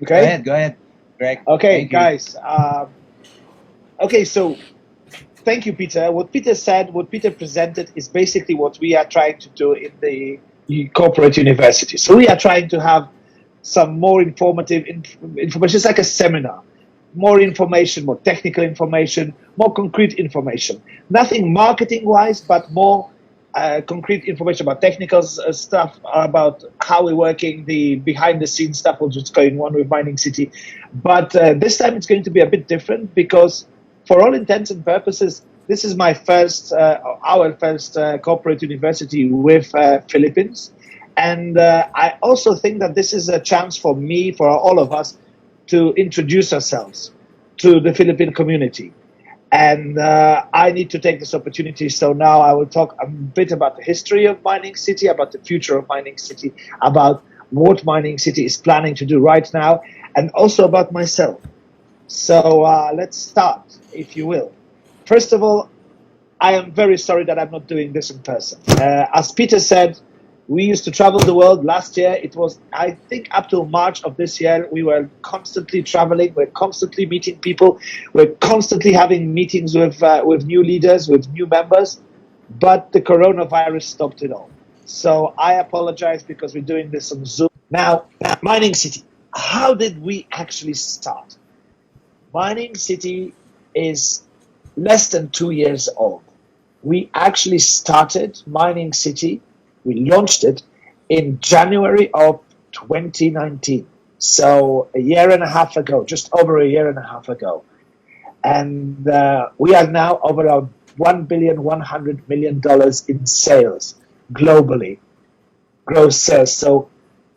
Okay. Go ahead, Greg. Okay, Thank you. guys. Okay, so thank you, Peter. What Peter said, what Peter presented, is basically what we are trying to do in the corporate university. So we are trying to have some more informative information. It's like a seminar. More information, more technical information, more concrete information. Nothing marketing-wise, but more concrete information about technical stuff, about how we're working, the behind-the-scenes stuff, what's going on with Mining City. But this time it's going to be a bit different because, for all intents and purposes, this is my first, our first corporate university with Philippines. And I also think that this is a chance for me, for all of us, to introduce ourselves to the Philippine community. And I need to take this opportunity. So now I will talk a bit about the history of Mining City, about the future of Mining City, about what Mining City is planning to do right now, and also about myself. So let's start, if you will. First of all, I am very sorry that I'm not doing this in person. As Peter said, we used to travel the world. Last year, it was, I think, up to March of this year, we were constantly traveling. We're constantly meeting people. We're constantly having meetings with new leaders, with new members. But the coronavirus stopped it all. So I apologize because we're doing this on Zoom. Now, Mining City. How did we actually start? Mining City is less than 2 years old. We actually started Mining City, we launched it in January of 2019. So a year and a half ago, just over a year and a half ago. And we are now over $1.1 billion in sales globally, gross sales. So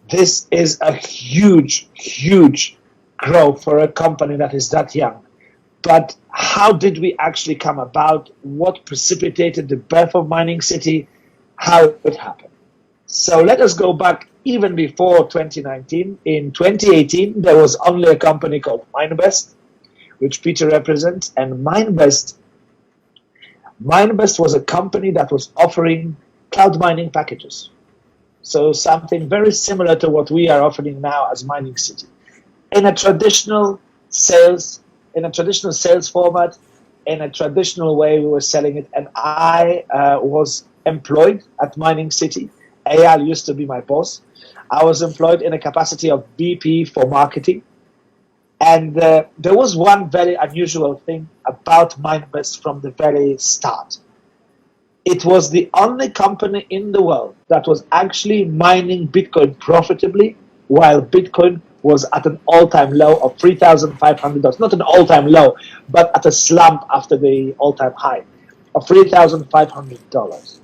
this is a huge, huge growth for a company that is that young. But how did we actually come about? What precipitated the birth of Mining City? How it happened? So let us go back even before 2019. In 2018, there was only a company called MineBest, which Peter represents. And MineBest was a company that was offering cloud mining packages. So something very similar to what we are offering now as Mining City. In a traditional sales format, in a traditional way, we were selling it. And I was employed at Mining City. Eyal used to be my boss. I was employed in a capacity of VP for marketing. And there was one very unusual thing about MineBest from the very start. It was the only company in the world that was actually mining Bitcoin profitably, while Bitcoin was at an all-time low of $3,500. Not an all-time low, but at a slump after the all-time high of $3,500.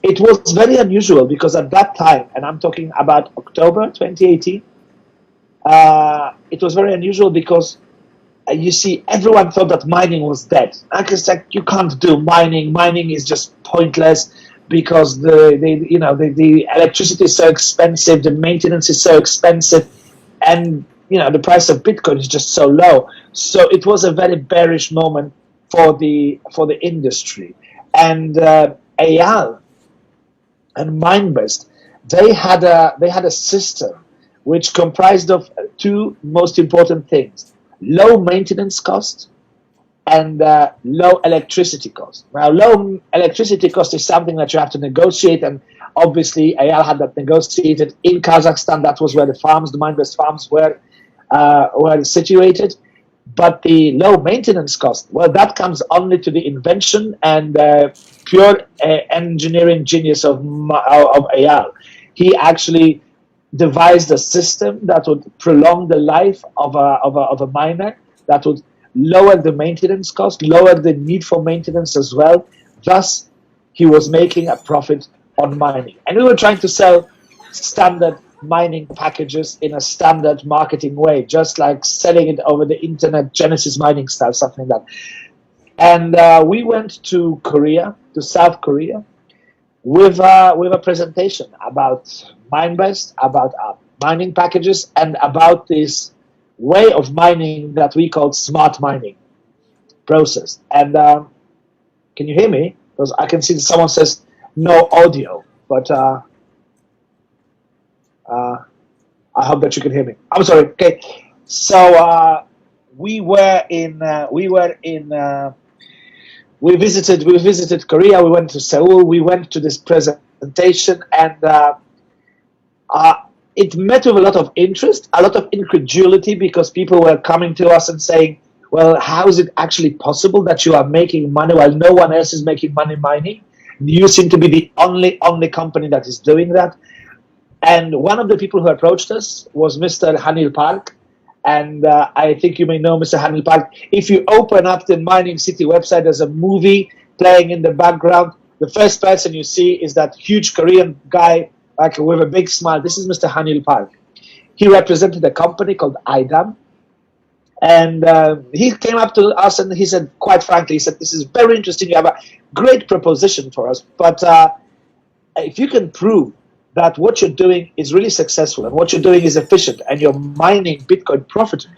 It was very unusual because at that time, and I'm talking about October 2018, it was very unusual because you see, everyone thought that mining was dead. It's like, you can't do mining. Mining is just pointless because the electricity is so expensive, the maintenance is so expensive, and the price of Bitcoin is just so low. So it was a very bearish moment for the industry. And Eyal and MineBest, they had a system which comprised of two most important things: low maintenance cost and low electricity cost. Now, low electricity cost is something that you have to negotiate, and obviously Eyal had that negotiated in Kazakhstan. That was where the MineBest farms were situated. But the low maintenance cost, well, that comes only to the invention and pure engineering genius of Eyal. He actually devised a system that would prolong the life of a miner, that would lower the maintenance cost, lower the need for maintenance as well. Thus, he was making a profit on mining. And we were trying to sell standard mining packages in a standard marketing way, just like selling it over the internet, Genesis mining style, something like that. And we went to South Korea, with a presentation about MineBest, about mining packages, and about this way of mining that we call smart mining process. And can you hear me? Because I can see that someone says no audio, but I hope that you can hear me. I'm sorry. Okay. So we visited Korea. We went to Seoul. We went to this presentation, and uh, it met with a lot of interest, a lot of incredulity, because people were coming to us and saying, "Well, how is it actually possible that you are making money while no one else is making money mining? You seem to be the only company that is doing that." And one of the people who approached us was Mr. Hanil Park. And I think you may know Mr. Hanil Park. If you open up the Mining City website, there's a movie playing in the background. The first person you see is that huge Korean guy, like with a big smile. This is Mr. Hanil Park. He represented a company called IDAM. And he came up to us and he said, quite frankly, he said, "This is very interesting. You have a great proposition for us. But if you can prove that what you're doing is really successful and what you're doing is efficient and you're mining Bitcoin profitably,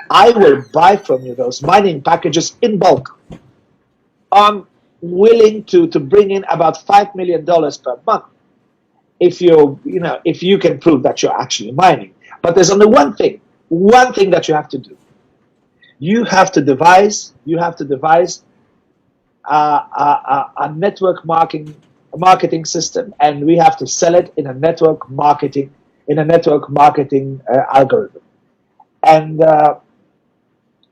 I will buy from you those mining packages in bulk. I'm willing to bring in about $5 million per month if if you can prove that you're actually mining. But there's only one thing that you have to do. You have to devise a network marketing system, and we have to sell it in a network marketing algorithm." And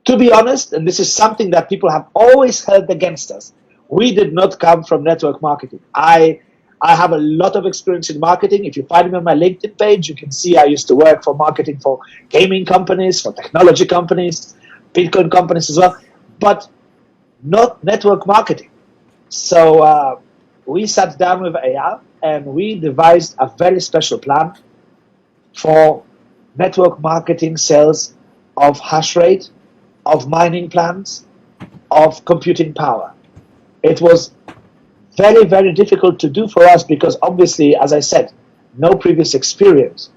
to be honest, and this is something that people have always held against us, we did not come from network marketing. I have a lot of experience in marketing. If you find me on my LinkedIn page, you can see I used to work for marketing for gaming companies, for technology companies, Bitcoin companies as well, but not network marketing. So we sat down with AI and we devised a very special plan for network marketing sales of hash rate, of mining plans, of computing power. It was very, very difficult to do for us because obviously, as I said, no previous experience.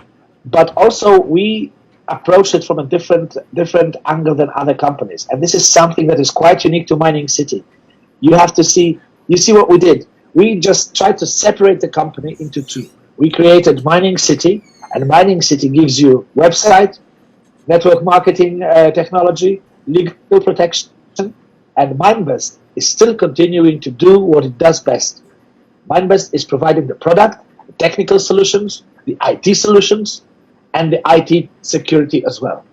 But also we approached it from a different angle than other companies. And this is something that is quite unique to Mining City. You see what we did. We just tried to separate the company into two. We created Mining City, and Mining City gives you website, network marketing technology, legal protection, and Minebest is still continuing to do what it does best. Minebest is providing the product, the technical solutions, the IT solutions, and the IT security as well.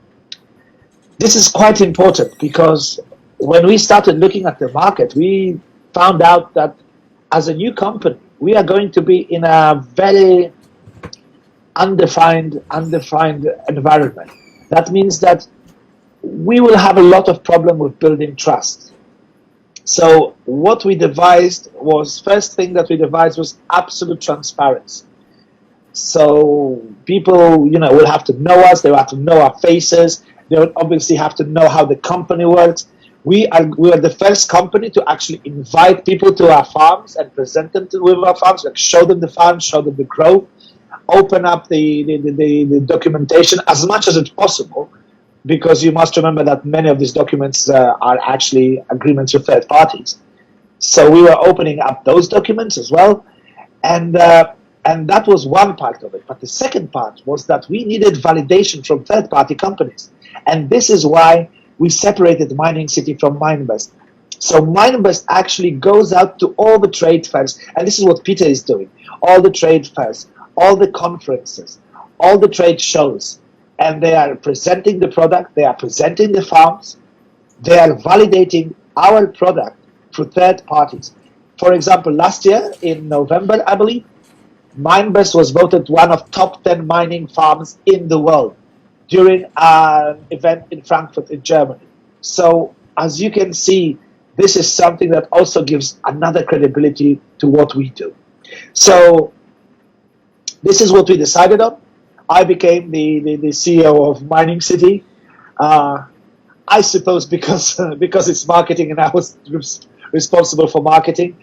This is quite important because when we started looking at the market, we found out that as a new company, we are going to be in a very undefined environment. That means that we will have a lot of problem with building trust. So what we devised was, first thing that we devised was absolute transparency. So people, will have to know us. They will have to know our faces. They will obviously have to know how the company works. We are the first company to actually invite people to our farms and present them with our farms, like show them the farms, show them the growth, open up the documentation as much as it's possible, because you must remember that many of these documents are actually agreements with third parties. So we were opening up those documents as well, and that was one part of it. But the second part was that we needed validation from third-party companies. And this is why we separated Mining City from Minebest. So Minebest actually goes out to all the trade fairs, and this is what Peter is doing, all the trade fairs, all the conferences, all the trade shows, and they are presenting the product, they are presenting the farms, they are validating our product through third parties. For example, last year in November, I believe, Minebest was voted one of top 10 mining farms in the world during an event in Frankfurt in Germany. So as you can see, this is something that also gives another credibility to what we do. So this is what we decided on. I became the CEO of Mining City. I suppose because it's marketing and I was responsible for marketing.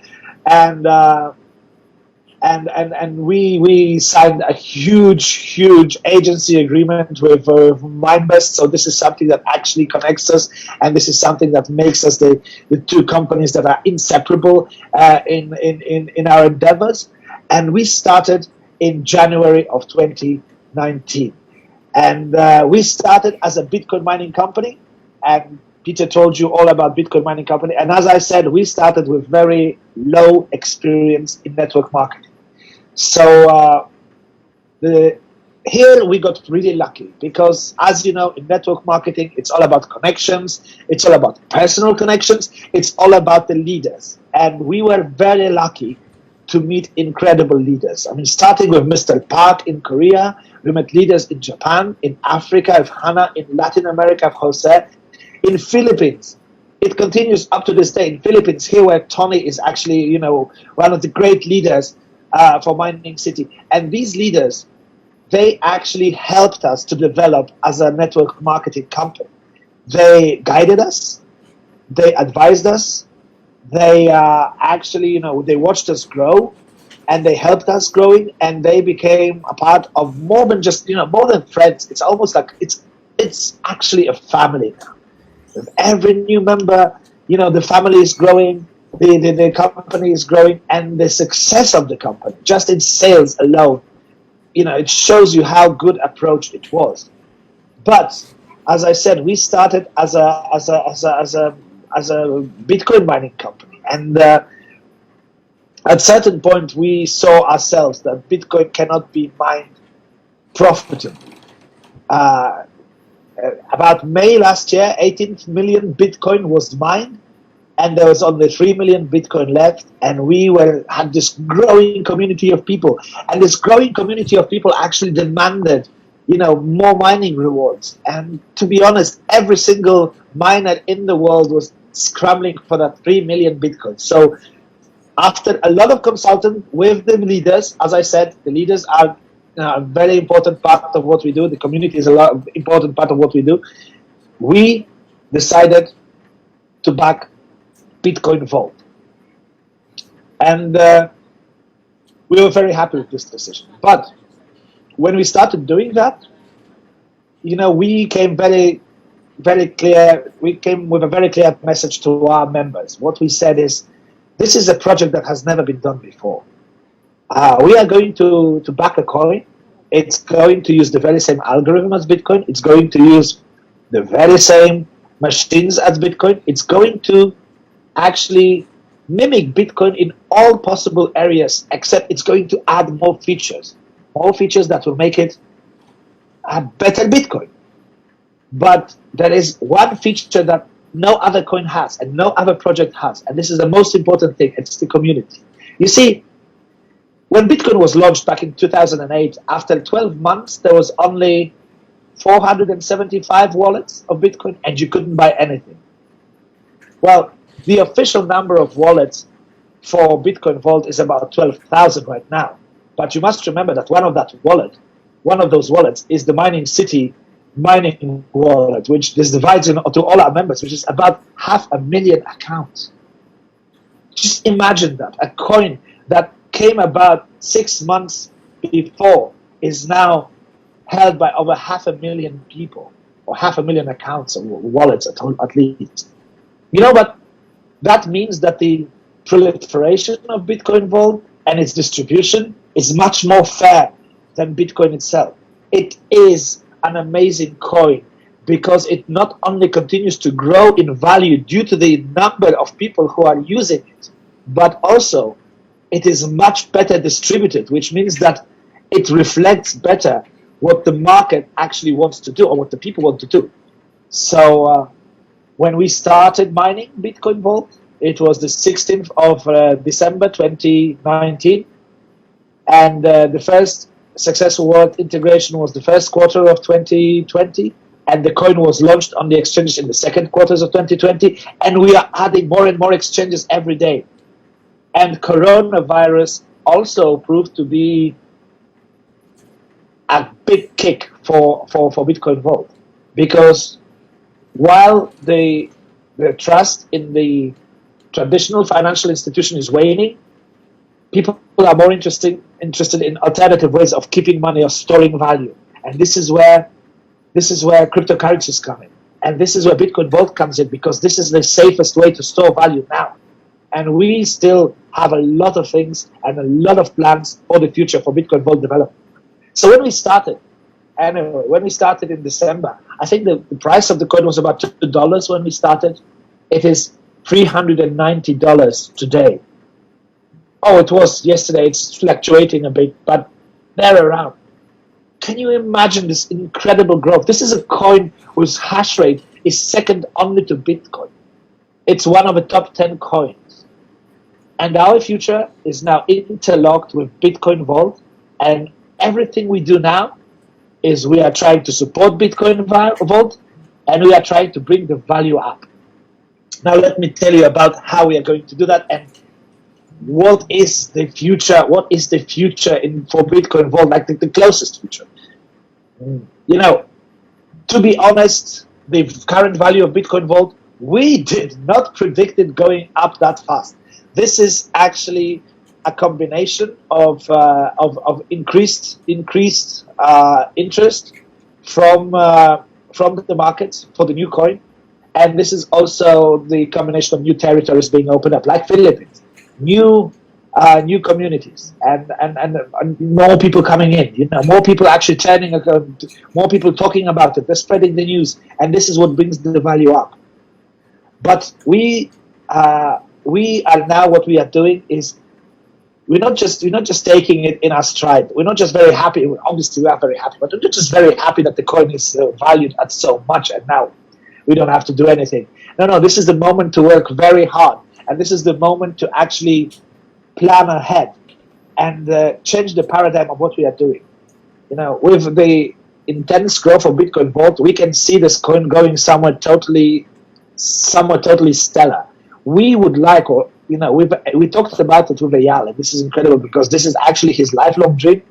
And we signed a huge agency agreement with Minebest. So this is something that actually connects us, and this is something that makes us the two companies that are inseparable in our endeavors. And we started in January of 2019. And we started as a Bitcoin mining company, and Peter told you all about Bitcoin mining company. And as I said, we started with very low experience in network marketing. So here we got really lucky because, as you know, in network marketing, it's all about connections, it's all about personal connections, it's all about the leaders. And we were very lucky to meet incredible leaders. I mean, starting with Mr. Park in Korea, we met leaders in Japan, in Africa, of Hannah, in Latin America, of Jose, in Philippines. It continues up to this day in Philippines, here where Tony is actually, you know, one of the great leaders for Mining City. And these leaders, they actually helped us to develop as a network marketing company. They guided us, they advised us, they actually, you know, they watched us grow, and they helped us growing, and they became a part of more than just, you know, more than friends. It's almost like it's actually a family now. With every new member, you know, the family is growing, the company is growing, and the success of the company, just in sales alone, you know, it shows you how good approach it was. But as I said, we started as a Bitcoin mining company, and at a certain point, we saw ourselves that Bitcoin cannot be mined profitably. About May last year, 18 million Bitcoin was mined, and there was only 3 million Bitcoin left, and we had this growing community of people, and this growing community of people actually demanded, you know, more mining rewards. And to be honest, every single miner in the world was scrambling for that 3 million Bitcoin. So after a lot of consulting with the leaders, as I said, the leaders are a very important part of what we do. The community is important part of what we do. We decided to back Bitcoin Vault. And we were very happy with this decision. But when we started doing that, you know, we came very clear. We came with a very clear message to our members. What we said is, this is a project that has never been done before. We are going to back a coin. It's going to use the very same algorithm as Bitcoin. It's going to use the very same machines as Bitcoin. It's going to actually mimic Bitcoin in all possible areas, except it's going to add more features that will make it a better Bitcoin. But there is one feature that no other coin has and no other project has, and this is the most important thing. It's the community. You see, when Bitcoin was launched back in 2008, after 12 months, there was only 475 wallets of Bitcoin, and you couldn't buy anything. Well, the official number of wallets for Bitcoin Vault is about 12,000 right now. But you must remember that one of those wallets is the Mining City mining wallet, which is divided into all our members, which is about 500,000 accounts. Just imagine that. A coin that came about 6 months before is now held by over 500,000 people, or 500,000 accounts or wallets at least. You know, but that means that the proliferation of Bitcoin Vault and its distribution is much more fair than Bitcoin itself. It is an amazing coin because it not only continues to grow in value due to the number of people who are using it, but also it is much better distributed, which means that it reflects better what the market actually wants to do or what the people want to do. So when we started mining Bitcoin Vault, it was the 16th of December 2019, and the first successful wallet integration was the first quarter of 2020, and the coin was launched on the exchanges in the second quarters of 2020, and we are adding more and more exchanges every day. And coronavirus also proved to be a big kick for Bitcoin Vault, because while the trust in the traditional financial institution is waning, people are more interested in alternative ways of keeping money or storing value. And this is where cryptocurrencies come in. And this is where Bitcoin Vault comes in, because this is the safest way to store value now. And we still have a lot of things and a lot of plans for the future for Bitcoin Vault development. So when we started, Anyway, when we started in December, I think the price of the coin was about $2 when we started. It is $390 today. Oh, it was yesterday. It's fluctuating a bit, but they're around. Can you imagine this incredible growth? This is a coin whose hash rate is second only to Bitcoin. It's one of the top 10 coins. And our future is now interlocked with Bitcoin Vault. And everything we do now is we are trying to support Bitcoin Vault, and we are trying to bring the value up. Now let me tell you about how we are going to do that and what is the future. What is the future for Bitcoin Vault? Like the closest future. You know, to be honest, the current value of Bitcoin Vault, we did not predict it going up that fast. This is actually a combination of increased interest from the market for the new coin, and this is also the combination of new territories being opened up, like Philippines, new communities, and more people coming in. You know, more people actually turning, more people talking about it. They're spreading the news, and this is what brings the value up. But we are now, what we are doing is we're not just taking it in our stride. We're not just very happy. Obviously, we are very happy, but we're not just very happy that the coin is valued at so much, and now we don't have to do anything. No, this is the moment to work very hard, and this is the moment to actually plan ahead and change the paradigm of what we are doing. You know, with the intense growth of Bitcoin Vault, we can see this coin going somewhere totally stellar. We would like, or you know, we talked about it with Eyal, and this is incredible because this is actually his lifelong dream.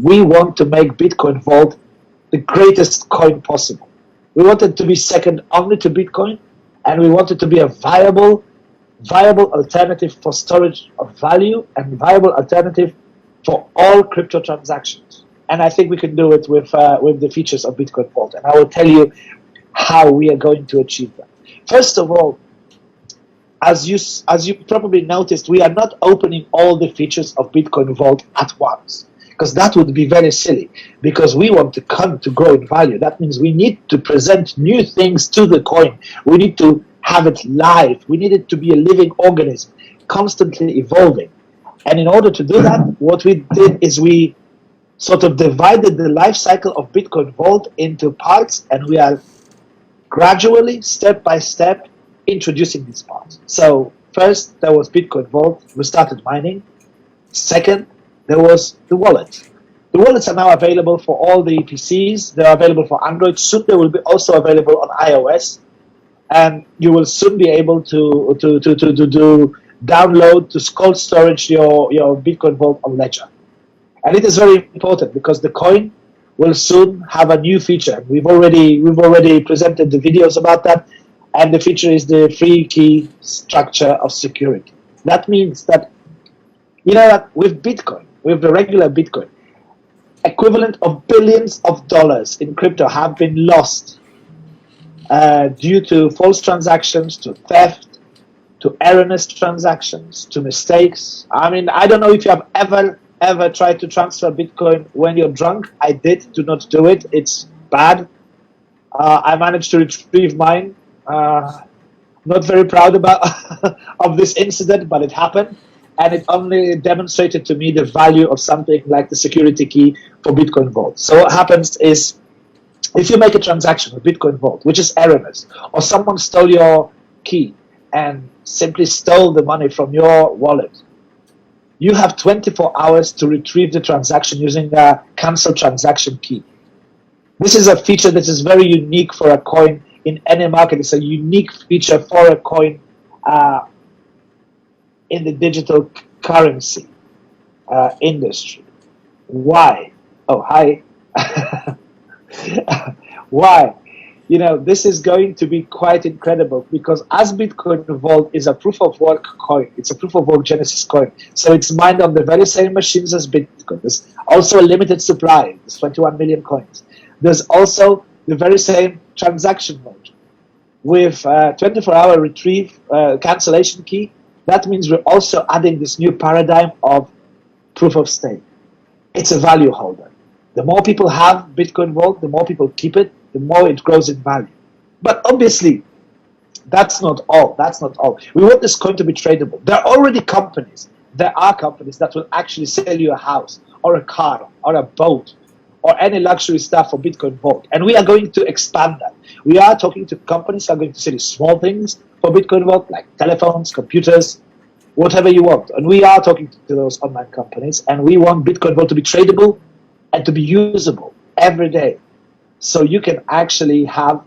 We want to make Bitcoin Vault the greatest coin possible. We want it to be second only to Bitcoin, and we want it to be a viable alternative for storage of value and viable alternative for all crypto transactions. And I think we can do it with the features of Bitcoin Vault. And I will tell you how we are going to achieve that. First of all, as you probably noticed, we are not opening all the features of Bitcoin Vault at once, because that would be very silly, because we want to come to grow in value. That means we need to present new things to the coin. We need to have it live. We need it to be a living organism, constantly evolving. And in order to do that, what we did is we sort of divided the life cycle of Bitcoin Vault into parts, and we are gradually, step by step, introducing these parts. So first, there was Bitcoin Vault. We started mining. Second, there was the wallet. The wallets are now available for all the PCs. They're available for Android. Soon they will be also available on iOS. And you will soon be able to download, to cold storage your Bitcoin Vault on Ledger. And it is very important because the coin will soon have a new feature. We've already presented the videos about that, and the feature is the free key structure of security. That means that, you know, that with Bitcoin, with the regular Bitcoin, equivalent of billions of dollars in crypto have been lost due to false transactions, to theft, to erroneous transactions, to mistakes. I mean, I don't know if you have ever tried to transfer Bitcoin when you're drunk. I did. Do not do it. It's bad. I managed to retrieve mine. Not very proud about of this incident, but it happened, and it only demonstrated to me the value of something like the security key for Bitcoin Vault. So what happens is, if you make a transaction with Bitcoin Vault, which is erroneous, or someone stole your key and simply stole the money from your wallet, you have 24 hours to retrieve the transaction using a cancel transaction key. This is a feature that is very unique for a coin in any market. It's a unique feature for a coin in the digital currency industry. Why? Oh, hi. Why? You know, this is going to be quite incredible because as Bitcoin Vault is a proof of work coin, it's a proof of work Genesis coin. So it's mined on the very same machines as Bitcoin. There's also a limited supply. There's 21 million coins. There's also the very same transaction mode with 24-hour retrieve cancellation key. That means we're also adding this new paradigm of proof of stake. It's a value holder. The more people have Bitcoin Vault, the more people keep it, the more it grows in value. But obviously, that's not all. That's not all. We want this coin to be tradable. There are already companies. There are companies that will actually sell you a house or a car or a boat or any luxury stuff for Bitcoin Vault. And we are going to expand that. We are talking to companies who are going to sell you small things for Bitcoin Vault, like telephones, computers, whatever you want. And we are talking to those online companies, and we want Bitcoin Vault to be tradable and to be usable every day. So you can actually have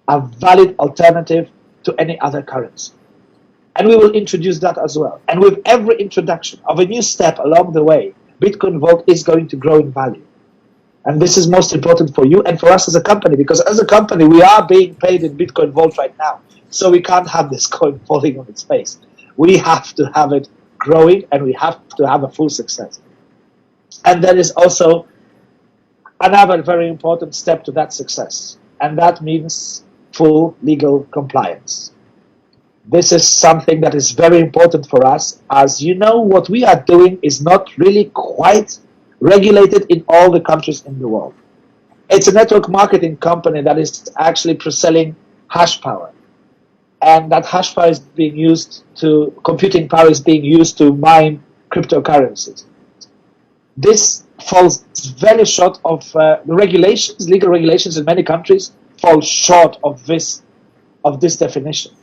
a valid alternative to any other currency. And we will introduce that as well. And with every introduction of a new step along the way, Bitcoin Vault is going to grow in value. And this is most important for you and for us as a company, because as a company, we are being paid in Bitcoin Vault right now. So we can't have this coin falling on its face. We have to have it growing, and we have to have a full success. And there is also another very important step to that success, and that means full legal compliance. This is something that is very important for us. As you know, what we are doing is not really quite regulated in all the countries in the world. It's a network marketing company that is actually selling hash power. And that hash power is being used to, computing power is being used to mine cryptocurrencies. This falls very short of the regulations, legal regulations in many countries fall short of this definition.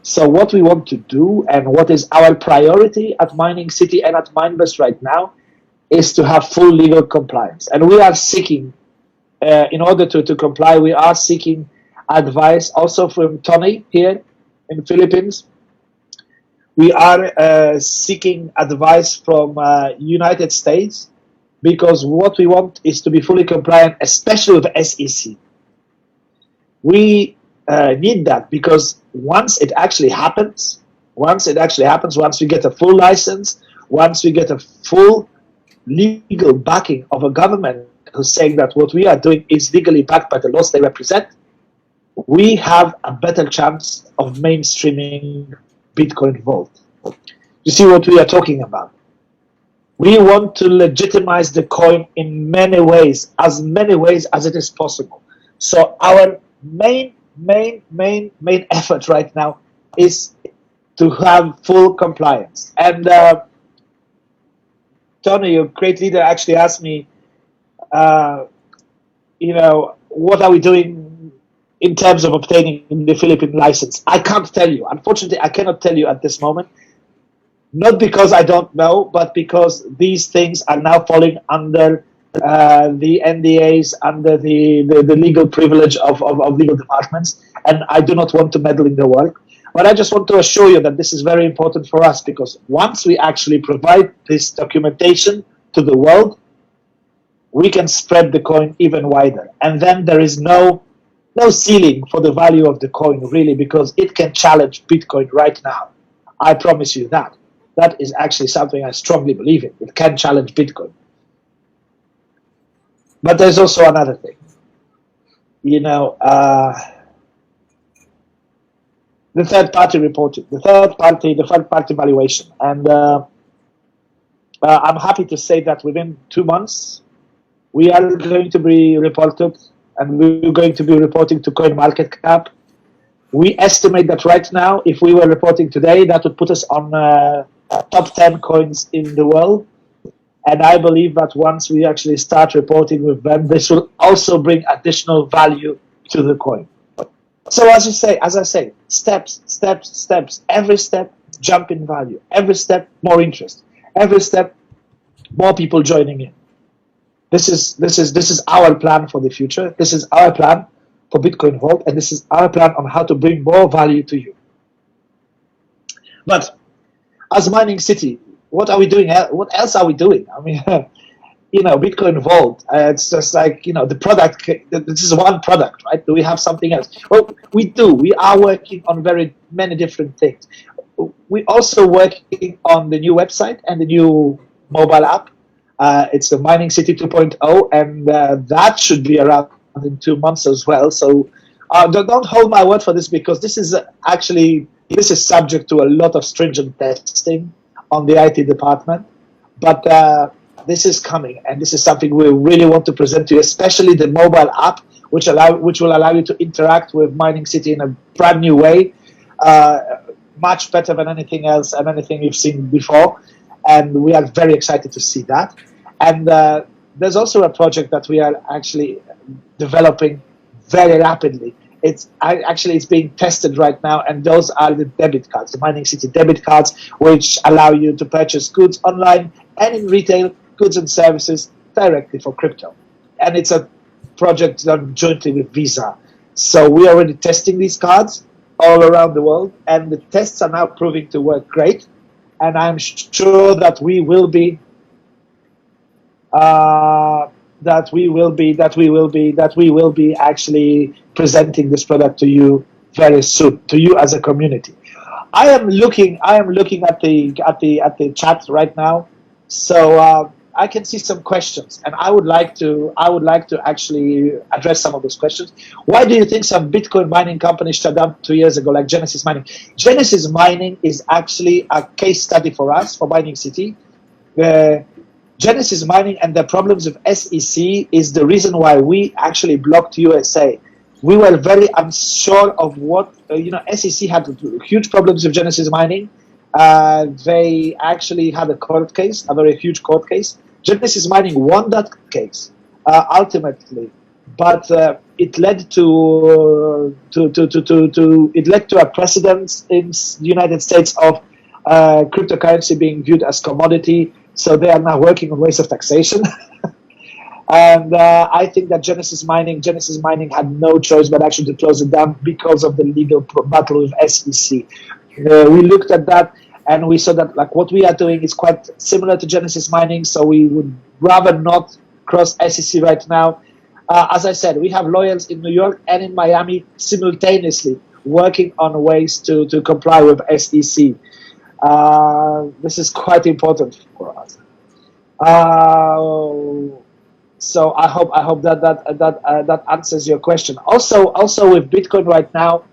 So what we want to do, and what is our priority at Mining City and at Minebus right now, is to have full legal compliance. And we are seeking, in order to comply, we are seeking advice also from Tony here in the Philippines. We are seeking advice from United States, because what we want is to be fully compliant, especially with the SEC. We need that, because once it actually happens, once we get a full license, once we get a full legal backing of a government who's saying that what we are doing is legally backed by the laws they represent, we have a better chance of mainstreaming Bitcoin Vault. You see what we are talking about? We want to legitimize the coin in many ways as it is possible. So our main effort right now is to have full compliance. And Tony, your great leader, actually asked me, what are we doing in terms of obtaining the Philippine license? I can't tell you. Unfortunately, I cannot tell you at this moment. Not because I don't know, but because these things are now falling under the NDAs, under the legal privilege of legal departments, and I do not want to meddle in their work. But I just want to assure you that this is very important for us, because once we actually provide this documentation to the world, we can spread the coin even wider. And then there is no ceiling for the value of the coin, really, because it can challenge Bitcoin right now. I promise you that. That is actually something I strongly believe in. It can challenge Bitcoin. But there's also another thing. The third-party reporting, the third-party valuation. And I'm happy to say that within 2 months, we are going to be reported, and we're going to be reporting to CoinMarketCap. We estimate that right now, if we were reporting today, that would put us on top 10 coins in the world. And I believe that once we actually start reporting with them, this will also bring additional value to the coin. So as I say, steps. Every step, jump in value. Every step, more interest. Every step, more people joining in. This is our plan for the future. This is our plan for Bitcoin Vault, and this is our plan on how to bring more value to you. But as Mining City, what are we doing? What else are we doing? I mean, Bitcoin Vault, it's just like, the product, this is one product, right? Do we have something else? Well, we do. We are working on very many different things. We're also working on the new website and the new mobile app. It's the Mining City 2.0, and that should be around in 2 months as well. So don't hold my word for this, because this is subject to a lot of stringent testing on the IT department. But this is coming, and this is something we really want to present to you, especially the mobile app, which will allow you to interact with Mining City in a brand new way, much better than anything else and anything you've seen before. And we are very excited to see that. And there's also a project that we are actually developing very rapidly. It's being tested right now, and those are the debit cards, the Mining City debit cards, which allow you to purchase goods online and in retail, goods and services directly for crypto. And it's a project done jointly with Visa. So we're already testing these cards all around the world, and the tests are now proving to work great. And I'm sure that we will be actually presenting this product to you very soon, to you as a community. I am looking at the chat right now, so I can see some questions, and I would like to actually address some of those questions. Why do you think some Bitcoin mining companies shut down 2 years ago, like Genesis Mining? Genesis Mining is actually a case study for us, for Mining City. Genesis Mining and the problems with SEC is the reason why we actually blocked USA. We were very unsure of what, SEC had huge problems with Genesis Mining. They actually had a court case, a very huge court case. Genesis Mining won that case ultimately, but it led to a precedent in the United States of cryptocurrency being viewed as commodity. So they are now working on ways of taxation. And I think that Genesis Mining had no choice but actually to close it down because of the legal battle with SEC. We looked at that, and we saw that like what we are doing is quite similar to Genesis Mining, so we would rather not cross SEC right now. As I said, we have lawyers in New York and in Miami simultaneously working on ways to comply with SEC. This is quite important for us. So I hope that answers your question. Also with Bitcoin right now,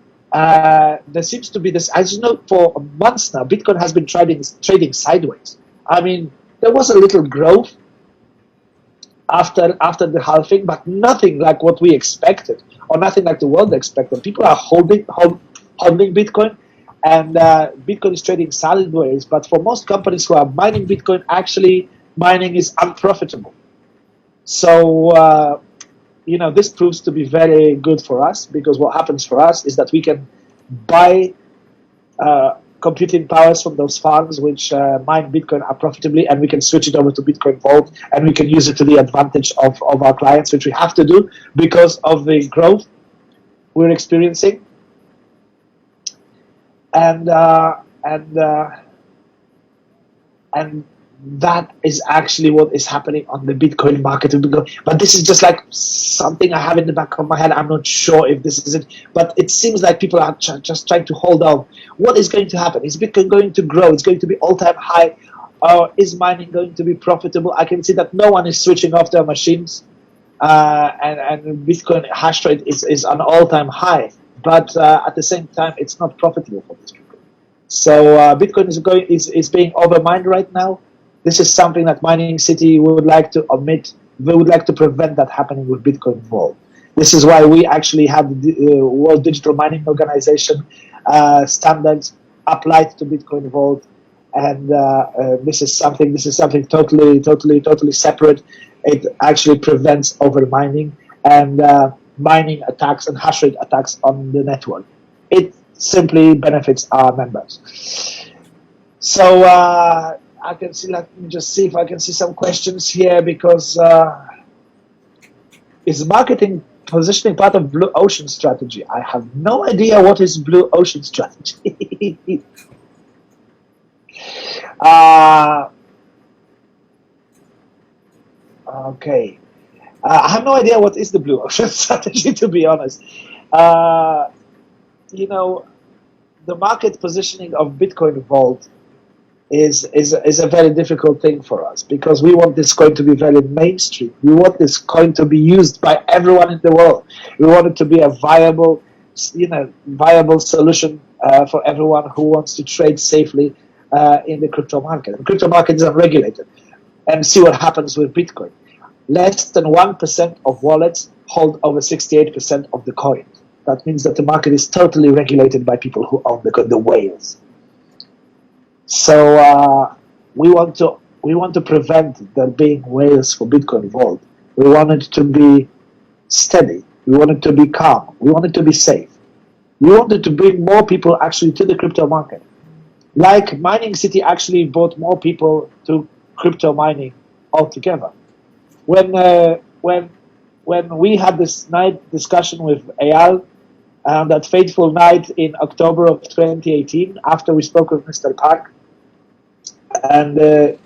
there seems to be this. As you know, for months now, Bitcoin has been trading sideways. I mean, there was a little growth after the halving, but nothing like what we expected, or nothing like the world expected. People are holding Bitcoin. And Bitcoin is trading sideways, but for most companies who are mining Bitcoin, actually mining is unprofitable. So, this proves to be very good for us, because what happens for us is that we can buy computing powers from those farms which mine Bitcoin are profitably, and we can switch it over to Bitcoin Vault, and we can use it to the advantage of our clients, which we have to do because of the growth we're experiencing. And that is actually what is happening on the Bitcoin market. But this is just like something I have in the back of my head. I'm not sure if this is it, but it seems like people are just trying to hold on. What is going to happen? Is Bitcoin going to grow? It's going to be all-time high, or is mining going to be profitable? I can see that no one is switching off their machines, and Bitcoin hash rate is an all-time high. But at the same time, it's not profitable for these people. So Bitcoin is being overmined right now. This is something that Mining City would like to omit. We would like to prevent that happening with Bitcoin Vault. This is why we actually have the World Digital Mining Organization standards applied to Bitcoin Vault, and this is something totally separate. It actually prevents overmining and mining attacks and hash rate attacks on the network. It simply benefits our members. So I can see, let me just see if I can see some questions here, because is marketing positioning part of Blue Ocean strategy? I have no idea what is Blue Ocean strategy. Okay. I have no idea what is the Blue Ocean strategy, to be honest. The market positioning of Bitcoin Vault is a very difficult thing for us, because we want this coin to be very mainstream. We want this coin to be used by everyone in the world. We want it to be a viable solution for everyone who wants to trade safely in the crypto market. The crypto market is unregulated. and see what happens with Bitcoin. Less than 1% of wallets hold over 68% of the coin. That means that the market is totally regulated by people who own the whales. So we want to prevent there being whales for Bitcoin Vault. We want it to be steady. We want it to be calm. We want it to be safe. We wanted to bring more people actually to the crypto market. Like Mining City actually brought more people to crypto mining altogether. When we had this night discussion with Eyal, that fateful night in October of 2018, after we spoke with Mr. Park, and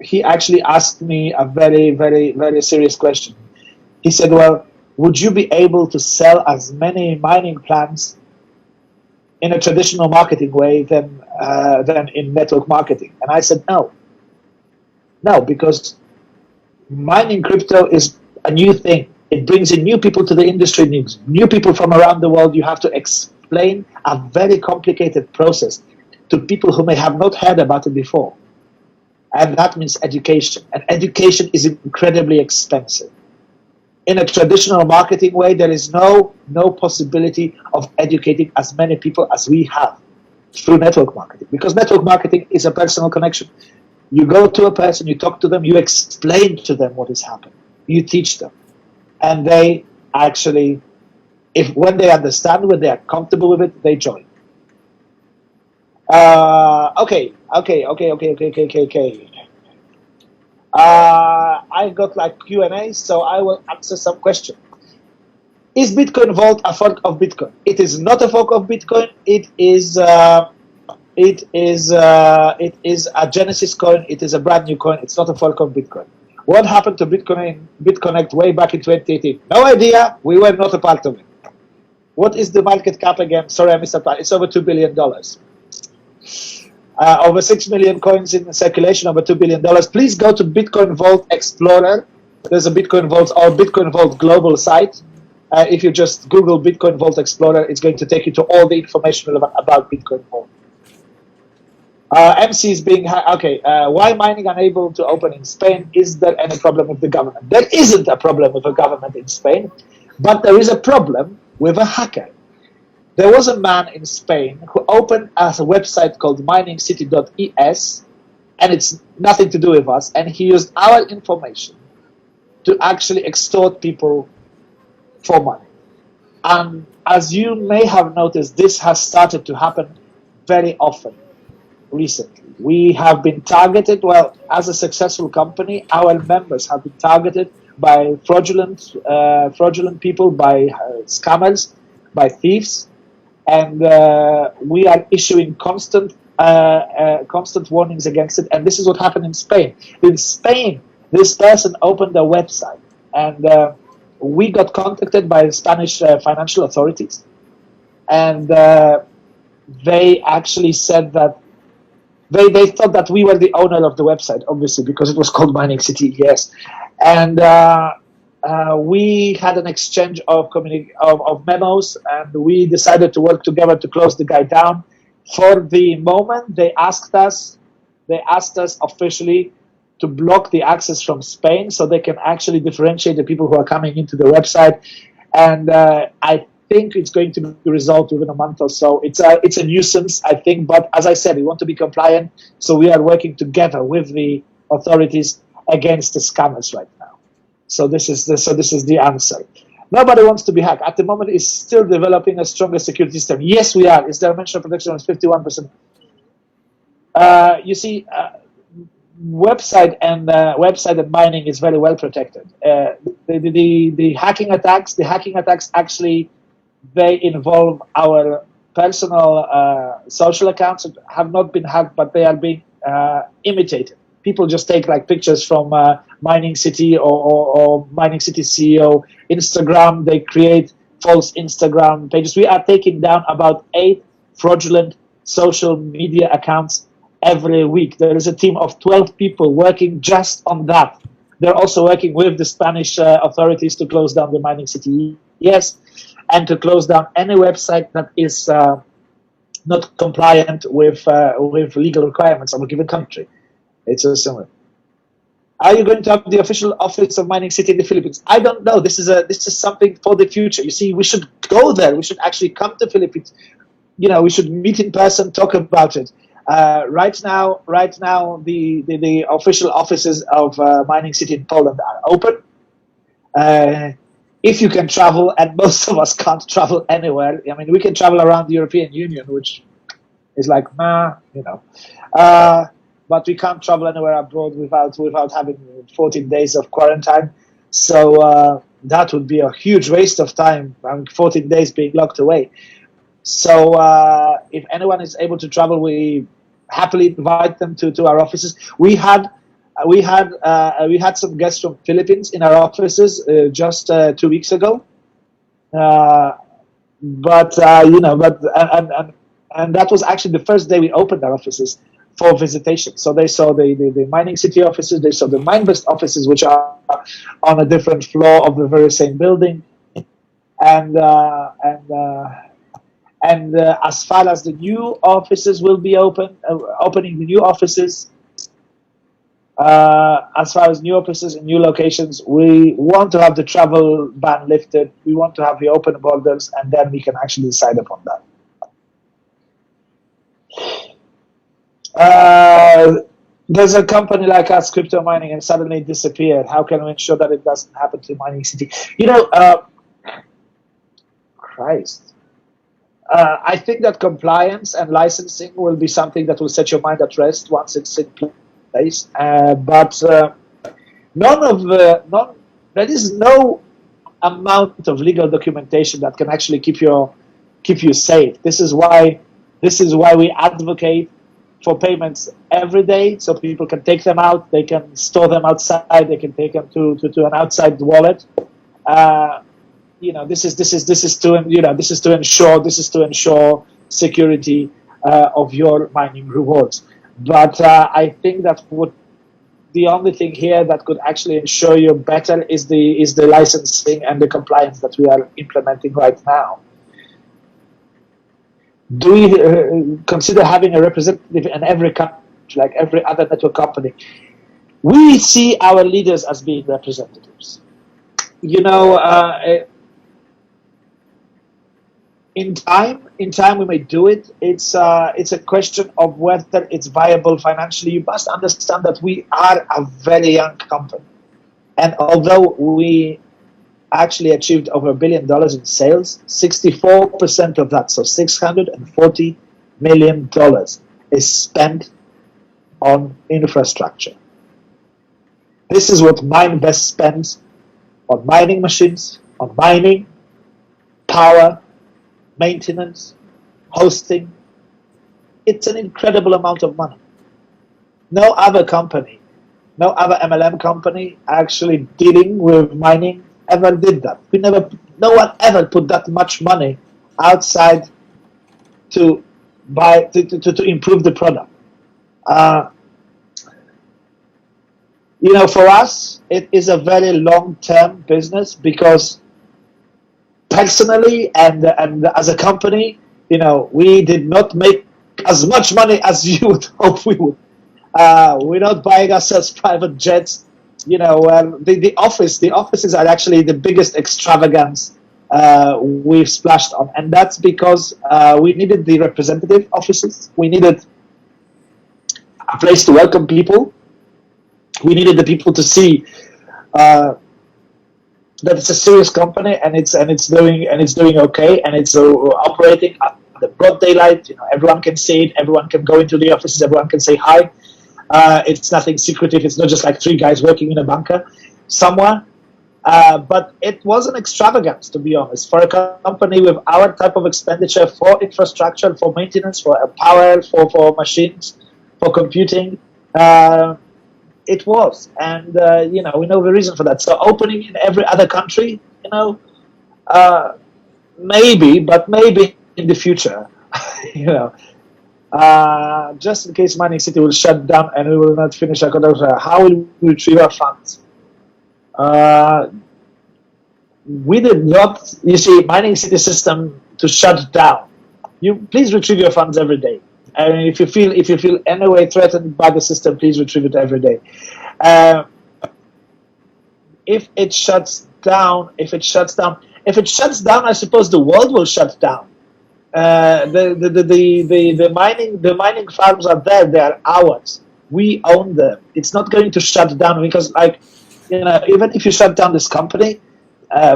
he actually asked me a very, very, very serious question. He said, well, would you be able to sell as many mining plans in a traditional marketing way than in network marketing? And I said, no. No, because mining crypto is a new thing. It brings in new people to the industry, new people from around the world. You have to explain a very complicated process to people who may have not heard about it before. And that means education. And education is incredibly expensive. In a traditional marketing way, there is no possibility of educating as many people as we have through network marketing. Because network marketing is a personal connection. You go to a person, you talk to them, you explain to them what is happening. You teach them. And they actually, when they understand, when they are comfortable with it, they join. Okay. I got like Q&A, so I will answer some questions. Is Bitcoin Vault a fork of Bitcoin? It is not a fork of Bitcoin. It is a Genesis coin. It is a brand new coin. It's not a fork of Bitcoin. What happened to BitConnect way back in 2018? No idea. We were not a part of it. What is the market cap again? Sorry, I missed that part. It's over $2 billion. Over 6 million coins in circulation, over $2 billion. Please go to Bitcoin Vault Explorer. There's a Bitcoin Vault or Bitcoin Vault global site. If you just Google Bitcoin Vault Explorer, it's going to take you to all the information relevant about Bitcoin Vault. MC is being okay. Why mining unable to open in Spain? Is there any problem with the government? There isn't a problem with the government in Spain, but there is a problem with a hacker. There was a man in Spain who opened a website called miningcity.es, and it's nothing to do with us, and he used our information to actually extort people for money. And as you may have noticed, this has started to happen very often recently. We have been targeted, well, as a successful company, our members have been targeted by fraudulent people, by scammers, by thieves, and we are issuing constant warnings against it. And this is what happened in Spain. In Spain, this person opened a website, and we got contacted by the Spanish financial authorities, and they actually said that they thought that we were the owner of the website, obviously, because it was called Mining City, yes. And we had an exchange of memos, and we decided to work together to close the guy down. For the moment, they asked us officially to block the access from Spain so they can actually differentiate the people who are coming into the website. And I think it's going to be resolved within a month or so. It's a nuisance, I think, but as I said, we want to be compliant, so we are working together with the authorities against the scammers right now. So this is the answer. Nobody wants to be hacked. At the moment, it's still developing a stronger security system. Yes, we are. Is there a mention of protection on 51%? You see, website and mining is very well protected. The hacking attacks actually, they involve our personal social accounts that have not been hacked, but they are being imitated. People just take like pictures from Mining City or Mining City CEO Instagram. They create false Instagram pages. We are taking down about 8 fraudulent social media accounts every week. There is a team of 12 people working just on that. They're also working with the Spanish authorities to close down the Mining City, yes, and to close down any website that is not compliant with legal requirements of a given country. It's so similar. Are you going to have the official office of Mining City in the Philippines? I don't know. This is something for the future. You see, we should go there. We should actually come to Philippines. We should meet in person, talk about it. Right now, the official offices of Mining City in Poland are open. If you can travel, and most of us can't travel anywhere. I mean, we can travel around the European Union, which is like, but we can't travel anywhere abroad without having 14 days of quarantine. So that would be a huge waste of time. 14 days being locked away. So if anyone is able to travel, we happily invite them to our offices. We had some guests from Philippines in our offices just 2 weeks ago. But that was actually the first day we opened our offices for visitation. So they saw the Mining City offices, they saw the MineBest offices, which are on a different floor of the very same building, and as far as the new offices will be opening the new offices. As far as new offices and new locations, we want to have the travel ban lifted. We want to have the open borders, and then we can actually decide upon that. There's a company like us, crypto mining, and suddenly it disappeared. How can we ensure that it doesn't happen to Mining City? Christ. I think that compliance and licensing will be something that will set your mind at rest once it's in place. But there is no amount of legal documentation that can actually keep you safe. This is why we advocate for payments every day, so people can take them out, they can store them outside, they can take them to an outside wallet. This is to ensure security of your mining rewards. But I think that the only thing here that could actually ensure you better is the licensing and the compliance that we are implementing right now. Do we consider having a representative in every country, like every other network company? We see our leaders as being representatives. In time we may do it. It's a question of whether it's viable financially. You must understand that we are a very young company, and although we actually achieved over $1 billion in sales, 64% of that, so $640 million, is spent on infrastructure. This is what MineBest spends on mining machines, on mining, power, maintenance, hosting. It's an incredible amount of money. No other company, no other MLM company actually dealing with mining ever did that. No one ever put that much money outside to improve the product. For us, it is a very long-term business, because personally and as a company, we did not make as much money as you would hope we would. We're not buying ourselves private jets. The offices are actually the biggest extravagance we've splashed on, and that's because we needed the representative offices. We needed a place to welcome people. We needed the people to see that it's a serious company, and it's doing okay, and it's operating at the broad daylight. Everyone can see it. Everyone can go into the offices. Everyone can say hi. It's nothing secretive. It's not just like three guys working in a bunker somewhere. But it was an extravagance, to be honest, for a company with our type of expenditure for infrastructure, for maintenance, for power, for machines, for computing. It was, and we know the reason for that. So opening in every other country, maybe in the future, just in case Mining City will shut down and we will not finish our contract, how will we retrieve our funds? We did not, Mining City system to shut down. You please retrieve your funds every day. And if you feel any way threatened by the system, please retrieve it every day. if it shuts down, I suppose the world will shut down. The mining farms are there; they are ours. We own them. It's not going to shut down because, like, even if you shut down this company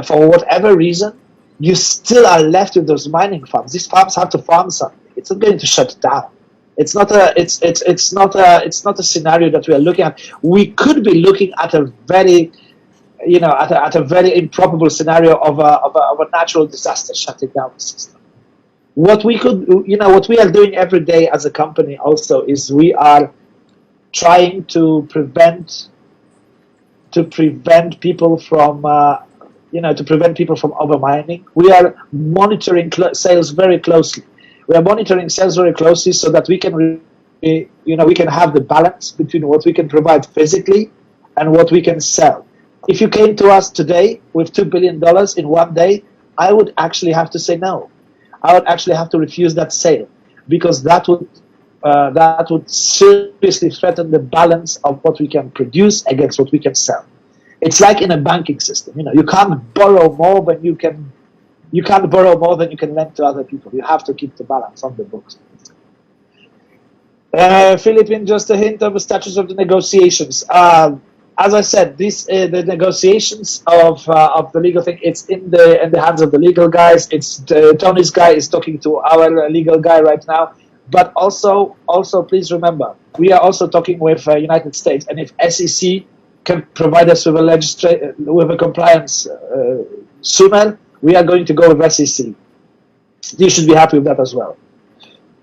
for whatever reason, you still are left with those mining farms. These farms have to farm something. It's not going to shut down. It's not a scenario that we are looking at. We could be looking at a very at a very improbable scenario of a natural disaster shutting down the system. What we are doing every day as a company also is we are trying to prevent people from overmining. We are monitoring sales very closely. We are monitoring sales very closely so that we can have the balance between what we can provide physically and what we can sell. If you came to us today with $2 billion in one day, I would actually have to say no. I would actually have to refuse that sale because that would seriously threaten the balance of what we can produce against what we can sell. It's like in a banking system. You can't borrow more than you can. You can't borrow more than you can lend to other people. You have to keep the balance on the books. Philippine, just a hint of the status of the negotiations. As I said, the negotiations of the legal thing. It's in the hands of the legal guys. It's Tony's guy is talking to our legal guy right now. But also, please remember, we are also talking with United States, and if SEC can provide us with a compliance sooner, we are going to go with SEC. You should be happy with that as well.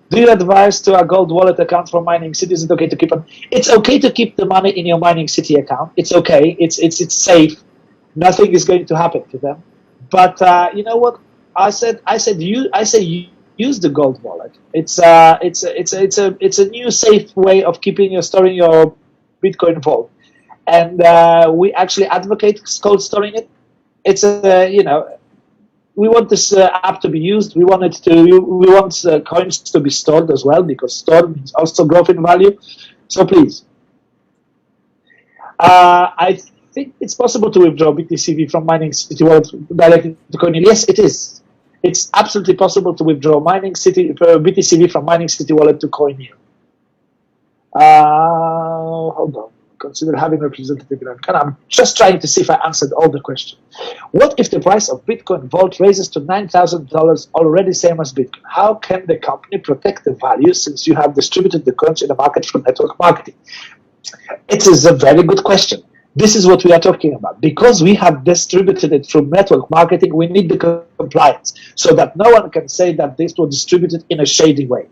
Do you advise to a gold wallet account for mining city? Is it okay to keep it? It's okay to keep the money in your mining city account. It's okay. It's safe. Nothing is going to happen to them. But you know what? I say use the gold wallet. It's a new safe way of storing your Bitcoin vault, and we actually advocate cold storing it. It's we want this app to be used. We want coins to be stored as well, because stored means also growth in value. So please, I think it's possible to withdraw BTCV from mining city wallet directly to COINEAL. Yes, it is. It's absolutely possible to withdraw BTCV from mining city wallet to COINEAL. Hold on. Consider having representative. I'm just trying to see if I answered all the questions. What if the price of Bitcoin Vault raises to $9,000, already same as Bitcoin? How can the company protect the value since you have distributed the coins in the market from network marketing? It is a very good question. This is what we are talking about. Because we have distributed it through network marketing, we need the compliance so that no one can say that this was distributed in a shady way.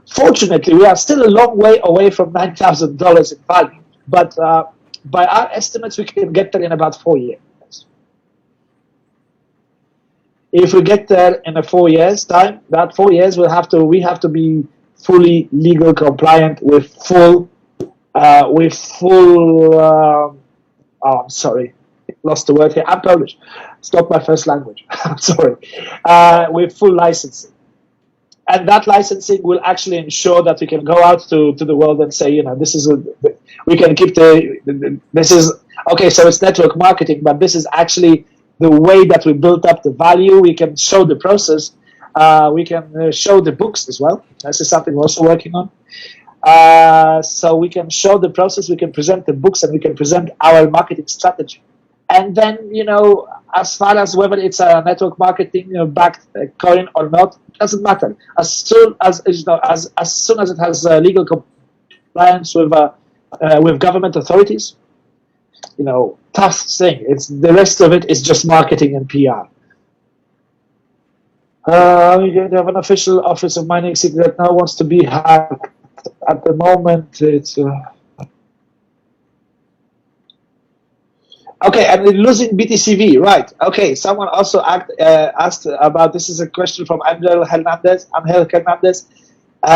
Fortunately, we are still a long way away from $9,000 in value. But by our estimates, we can get there in about 4 years. If we get there in 4 years' time, that 4 years we have to be fully legal compliant with full. I'm sorry, lost the word here. I'm Polish. It's not my first language. I'm sorry. With full licensing. And that licensing will actually ensure that we can go out to the world and say, this is we can keep this is okay. So it's network marketing, but this is actually the way that we built up the value. We can show the process. We can show the books as well. This is something we're also working on. So we can show the process. We can present the books, and we can present our marketing strategy. And then, as far as whether it's a network marketing backed coin or not, doesn't matter. As soon as it has legal compliance with government authorities, tough thing. It's the rest of it is just marketing and PR. We have an official office of mining city that now wants to be hacked. At the moment, it's. Okay, and losing BTCV, right? Okay, someone also asked about this. Is a question from Angel Hernandez.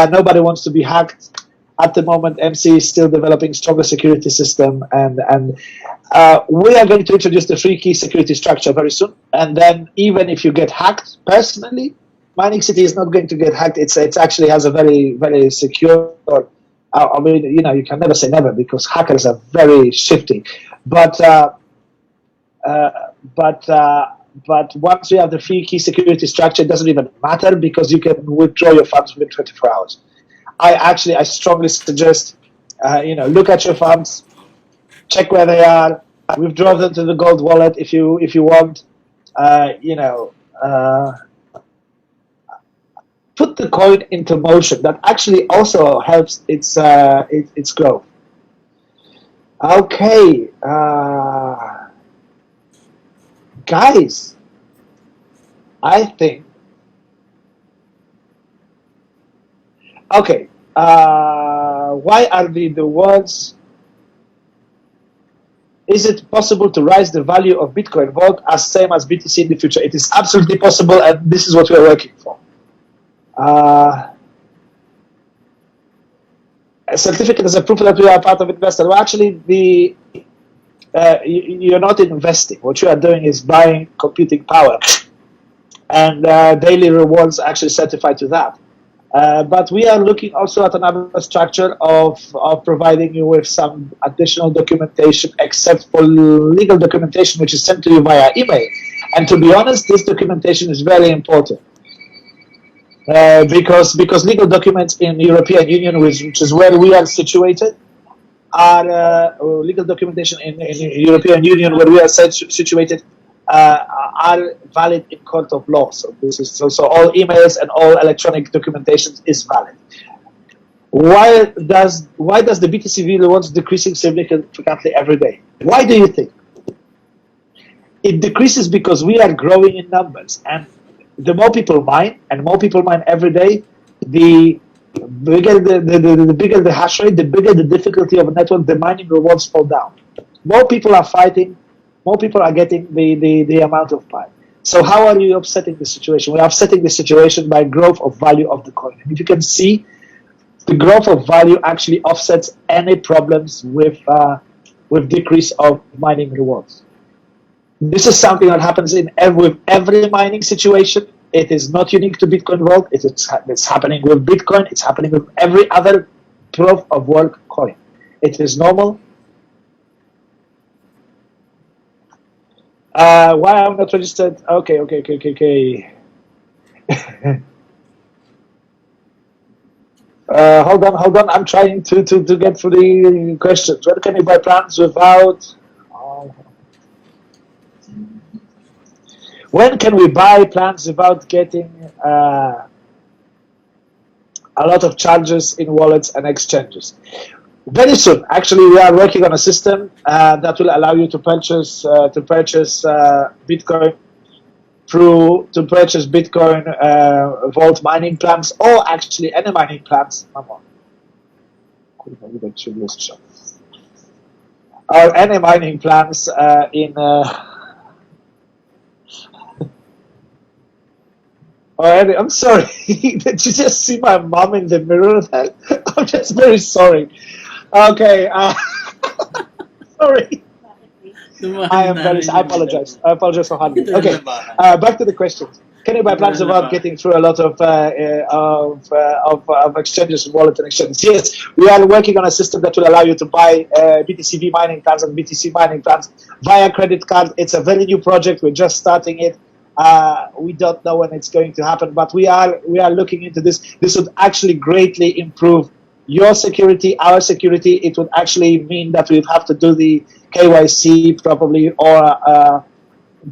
Nobody wants to be hacked at the moment. MC is still developing stronger security system, and we are going to introduce the 3-key security structure very soon. And then, even if you get hacked personally, Mining City is not going to get hacked. It actually has a very, very secure. I mean, you can never say never because hackers are very shifty, but. But once you have the free key security structure, it doesn't even matter because you can withdraw your funds within 24 hours. I strongly suggest, look at your funds, check where they are, withdraw them to the gold wallet if you want. Put the coin into motion. That actually also helps its growth. Okay, guys, I think. Okay, why are the words? Is it possible to raise the value of Bitcoin Vault as same as BTC in the future? It is absolutely possible, and this is what we are working for. A certificate is a proof that we are part of investor. Well, actually, you're not investing. What you are doing is buying computing power, and daily rewards actually certify to that. But we are looking also at another structure of providing you with some additional documentation, except for legal documentation, which is sent to you via email. And to be honest, this documentation is very important. Because legal documents in the European Union, which is where we are situated, are legal documentation in the European Union where we are situated are valid in court of law. So this is so all emails and all electronic documentation is valid. Why does the BTC value decreasing significantly every day? Why do you think? It decreases because we are growing in numbers, and the more people mine, and more people mine every day, the bigger the hash rate, the bigger the difficulty of a network, the mining rewards fall down. More people are fighting, more people are getting the amount of pi. So how are you offsetting the situation? We're offsetting the situation by growth of value of the coin. And if you can see, the growth of value actually offsets any problems with decrease of mining rewards. This is something that happens with every mining situation. It is not unique to Bitcoin Vault. It's happening with Bitcoin. It's happening with every other proof of work coin. It is normal. Why I'm not registered? Okay. Hold on. I'm trying to get through the questions. When can you buy plans without? When can we buy plans without getting a lot of charges in wallets and exchanges? Very soon. Actually, we are working on a system that will allow you to purchase Bitcoin to purchase Bitcoin Vault mining plans, or actually any mining plans. Or any mining plans I'm sorry. Did you just see my mom in the mirror? I'm just very sorry. Okay. Sorry. I apologize. I apologize for hardly. Okay. Back to the questions. Can you buy plans without getting through a lot of exchanges and wallet and exchanges? Yes, we are working on a system that will allow you to buy BTCV mining plans and BTC mining plans via credit card. It's a very new project. We're just starting it. We don't know when it's going to happen, but we are looking into this. This would actually greatly improve your security, our security. It would actually mean that we'd have to do the KYC probably,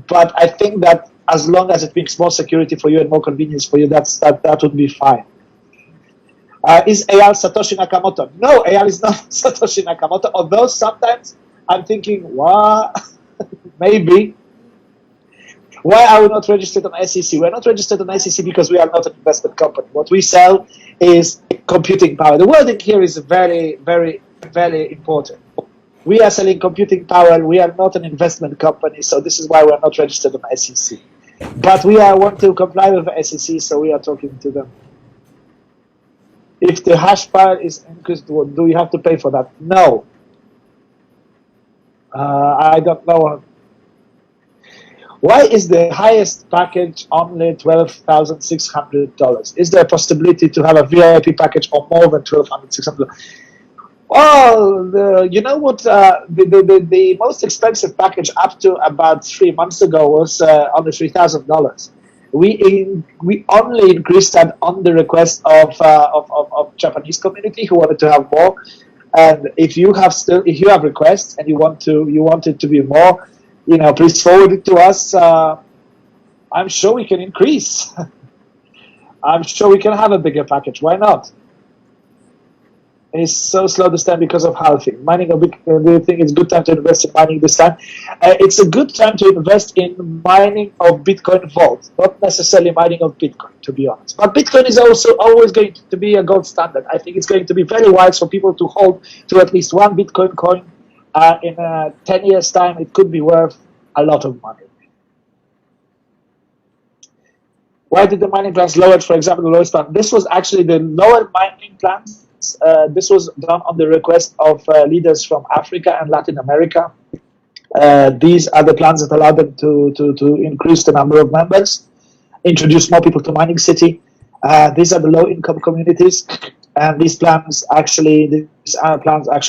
but I think that as long as it makes more security for you and more convenience for you, that would be fine. Is Eyal Satoshi Nakamoto? No, Eyal is not Satoshi Nakamoto, although sometimes I'm thinking, what? Maybe. Why are we not registered on SEC? We're not registered on SEC because we are not an investment company. What we sell is computing power. The wording here is very, very, very important. We are selling computing power. We are not an investment company, so this is why we're not registered on SEC. But we want to comply with the SEC, so we are talking to them. If the hash power is increased, do we have to pay for that? No. I don't know. Why is the highest package only $12,600? Is there a possibility to have a VIP package or more than $12,600? Well, you know what? The most expensive package up to about 3 months ago was under $3,000. We only increased that on the request of Japanese community who wanted to have more. And if you have requests and you want it to be more, please forward it to us. I'm sure we can increase. I'm sure we can have a bigger package. Why not? It's so slow this time because of halving. Mining a big. Do you think it's a good time to invest in mining this time? It's a good time to invest in mining of Bitcoin Vault, not necessarily mining of Bitcoin, to be honest. But Bitcoin is also always going to be a gold standard. I think it's going to be very wise for people to hold to at least one Bitcoin coin. In 10 years' time, it could be worth a lot of money. Why did the mining plans lower, for example, the lowest plan? This was actually the lower mining plans. This was done on the request of leaders from Africa and Latin America. These are the plans that allow them to increase the number of members, introduce more people to Mining City. These are the low-income communities, and these plans actually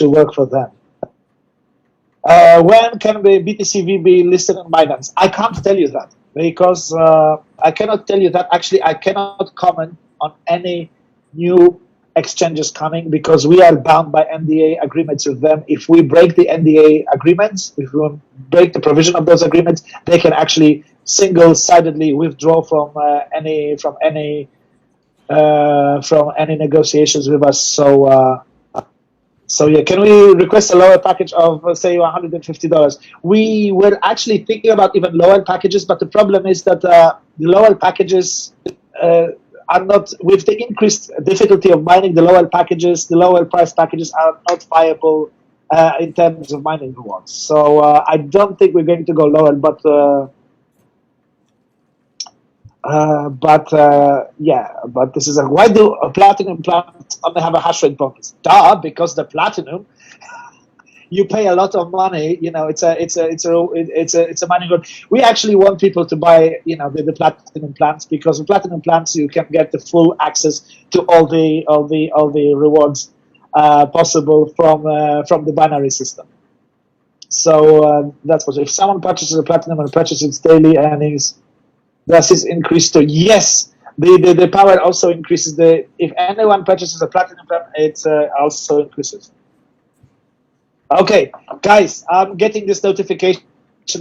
work for them. When can the BTCV be listed on Binance? I can't tell you that because I cannot tell you that. Actually, I cannot comment on any new exchanges coming because we are bound by NDA agreements with them. If we break the NDA agreements, if we break the provision of those agreements, they can actually single-sidedly withdraw from any negotiations with us. So yeah, can we request a lower package of say $150? We were actually thinking about even lower packages, but the problem is that the lower packages are not, with the increased difficulty of mining, the lower price packages are not viable in terms of mining rewards. So I don't think we're going to go lower, but this is why do a platinum plants only have a hash rate bonus? Because the platinum, you pay a lot of money. It's a money good. We actually want people to buy, the platinum plants because with platinum plants you can get the full access to all the rewards possible from the binary system. So that's what. If someone purchases a platinum and purchases its daily earnings, does this increase to? Yes. The power also increases. If anyone purchases a platinum plan, it also increases. Okay, guys, I'm getting this notification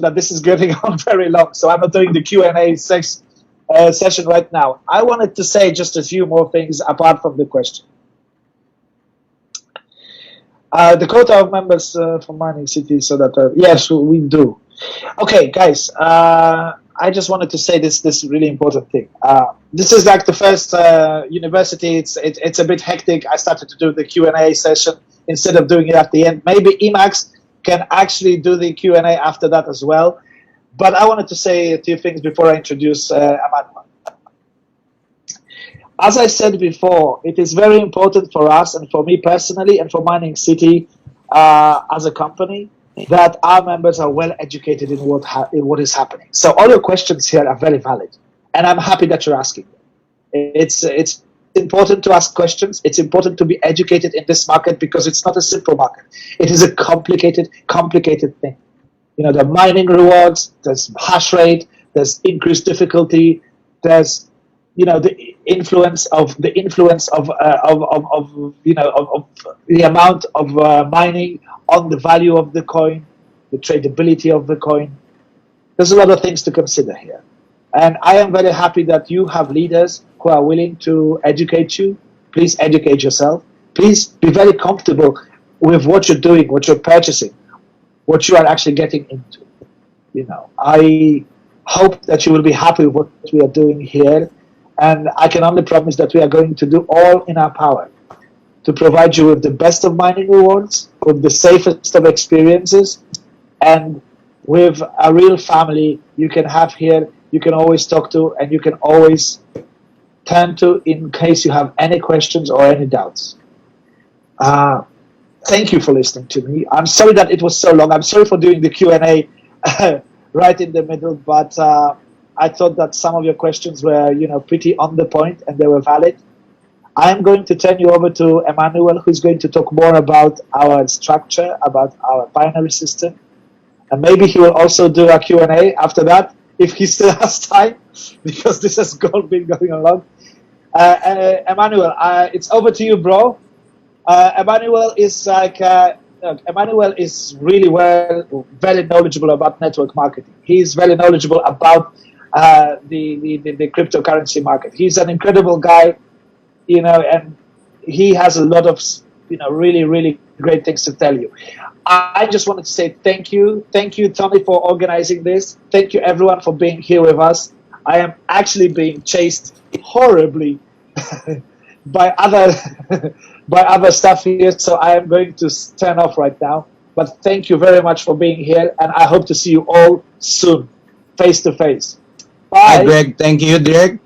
that this is getting on very long, so I'm not doing the Q&A session right now. I wanted to say just a few more things apart from the question. The quota of members for Mining City, so that yes, we do. Okay, guys, I just wanted to say this really important thing. This is like the first university. It's a bit hectic. I started to do the Q&A session instead of doing it at the end. Maybe Emacs can actually do the Q&A after that as well. But I wanted to say a few things before I introduce Emmanuel. As I said before, it is very important for us and for me personally and for Mining City as a company that our members are well educated in what is happening. So all your questions here are very valid, and I'm happy that you're asking them. It's important to ask questions. It's important to be educated in this market because it's not a simple market. It is a complicated thing. The mining rewards, there's hash rate, there's increased difficulty, there's the influence of the amount of mining on the value of the coin, the tradability of the coin. There's a lot of things to consider here. And I am very happy that you have leaders who are willing to educate you. Please educate yourself. Please be very comfortable with what you're doing, what you're purchasing, what you are actually getting into. I hope that you will be happy with what we are doing here. And I can only promise that we are going to do all in our power to provide you with the best of mining rewards, with the safest of experiences, and with a real family you can have here, you can always talk to, and you can always turn to in case you have any questions or any doubts. Thank you for listening to me. I'm sorry that it was so long. I'm sorry for doing the Q&A right in the middle, but I thought that some of your questions were, pretty on the point and they were valid. I'm going to turn you over to Emmanuel, who's going to talk more about our structure, about our binary system. And maybe he will also do a Q&A after that, if he still has time, because this has been going along. Emmanuel, it's over to you, bro. Emmanuel is Emmanuel is really very knowledgeable about network marketing. He's very knowledgeable about the cryptocurrency market. He's an incredible guy, and he has a lot of, really great things to tell you. I just wanted to say thank you, Tony, for organizing this. Thank you, everyone, for being here with us. I am actually being chased horribly by other stuff here, so I am going to turn off right now. But thank you very much for being here, and I hope to see you all soon, face to face. Bye. Hi, Greg. Thank you, Dirk.